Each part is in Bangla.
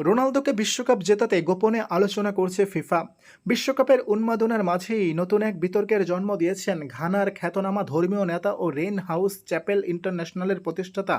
রোনালদোকে বিশ্বকাপ জেতাতে গোপনে আলোচনা করছে ফিফা। বিশ্বকাপের উন্মাদনার মাঝেই নতুন এক বিতর্কের জন্ম দিয়েছেন ঘানার খ্যাতনামা ধর্মীয় নেতা ও রেন হাউস চ্যাপেল ইন্টারন্যাশনালের প্রতিষ্ঠাতা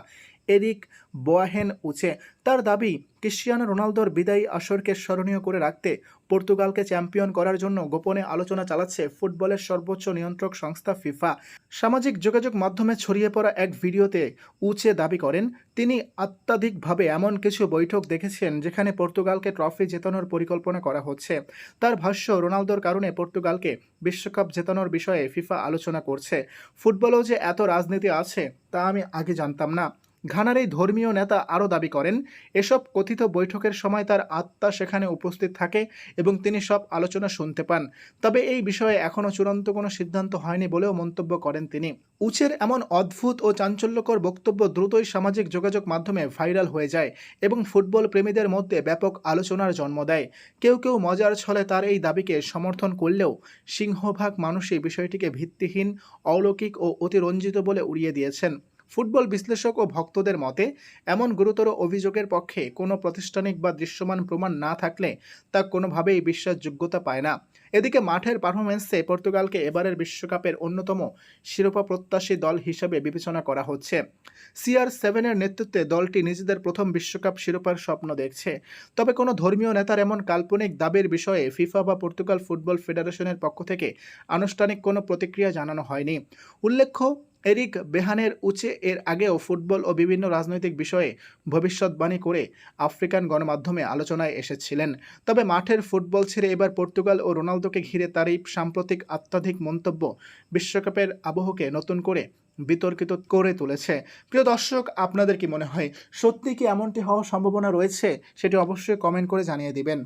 এরিক বোয়াহেন উচে। তার দাবি, ক্রিশ্চিয়ানো রোনালদোর বিদায়ী আসরকে স্মরণীয় করে রাখতে পর্তুগালকে চ্যাম্পিয়ন করার জন্য গোপনে আলোচনা চালাচ্ছে ফুটবলের সর্বোচ্চ নিয়ন্ত্রক সংস্থা ফিফা। সামাজিক যোগাযোগ মাধ্যমে ছড়িয়ে পড়া এক ভিডিওতে উচে দাবি করেন, তিনি আত্মাধিকভাবে এমন কিছু বৈঠক দেখেছেন যেখানে পর্তুগালকে ট্রফি জেতানোর পরিকল্পনা করা হচ্ছে। তার ভাষ্য, রোনালদোর কারণে পর্তুগালকে বিশ্বকাপ জেতানোর বিষয়ে ফিফা আলোচনা করছে। ফুটবলেও যে এত রাজনীতি আছে তা আমি আগে জানতাম না। ঘানার এই ধর্মীয় নেতা আরও দাবি করেন, এসব কথিত বৈঠকের সময় তার আত্মা সেখানে উপস্থিত থাকে এবং তিনি সব আলোচনা শুনতে পান। তবে এই বিষয়ে এখনও চূড়ান্ত কোনো সিদ্ধান্ত হয়নি বলেও মন্তব্য করেন তিনি। উচের এমন অদ্ভুত ও চাঞ্চল্যকর বক্তব্য দ্রুতই সামাজিক যোগাযোগ মাধ্যমে ভাইরাল হয়ে যায় এবং ফুটবল প্রেমীদের মধ্যে ব্যাপক আলোচনার জন্ম দেয়। কেউ কেউ মজার ছলে তার এই দাবিকে সমর্থন করলেও সিংহভাগ মানুষই বিষয়টিকে ভিত্তিহীন, অলৌকিক ও অতিরঞ্জিত বলে উড়িয়ে দিয়েছেন। ফুটবল বিশ্লেষক ও ভক্তদের মতে, এমন গুরুতর অভিযোগের পক্ষে কোনো প্রাতিষ্ঠানিক বা দৃশ্যমান প্রমাণ না থাকলে তা কোনোভাবেই বিশ্বাসযোগ্যতা পায় না। এদিকে মাঠের পারফরম্যান্সে পর্তুগালকে এবারের বিশ্বকাপের অন্যতম শিরোপা প্রত্যাশী দল হিসেবে বিবেচনা করা হচ্ছে। CR7-এর নেতৃত্বে দলটি নিজেদের প্রথম বিশ্বকাপ শিরোপার স্বপ্ন দেখছে। তবে কোনো ধর্মীয় নেতার এমন কাল্পনিক দাবির বিষয়ে ফিফা বা পর্তুগাল ফুটবল ফেডারেশনের পক্ষ থেকে আনুষ্ঠানিক কোনো প্রতিক্রিয়া জানানো হয়নি। উল্লেখ্য, এরিক বেহানের উচে এর আগেও ফুটবল ও বিভিন্ন রাজনৈতিক বিষয়ে ভবিষ্যৎবাণী করে আফ্রিকান গণমাধ্যমে আলোচনায় এসেছিলেন। তবে মাঠের ফুটবল ছেড়ে এবার পর্তুগাল ও রোনালদোকে ঘিরে তার এই সাম্প্রতিক আত্মাধিক মন্তব্য বিশ্বকাপের আবহকে নতুন করে বিতর্কিত করে তুলেছে। প্রিয় দর্শক, আপনাদের কি মনে হয়, সত্যি কি এমনটি হওয়ার সম্ভাবনা রয়েছে? সেটি অবশ্যই কমেন্ট করে জানিয়ে দিবেন।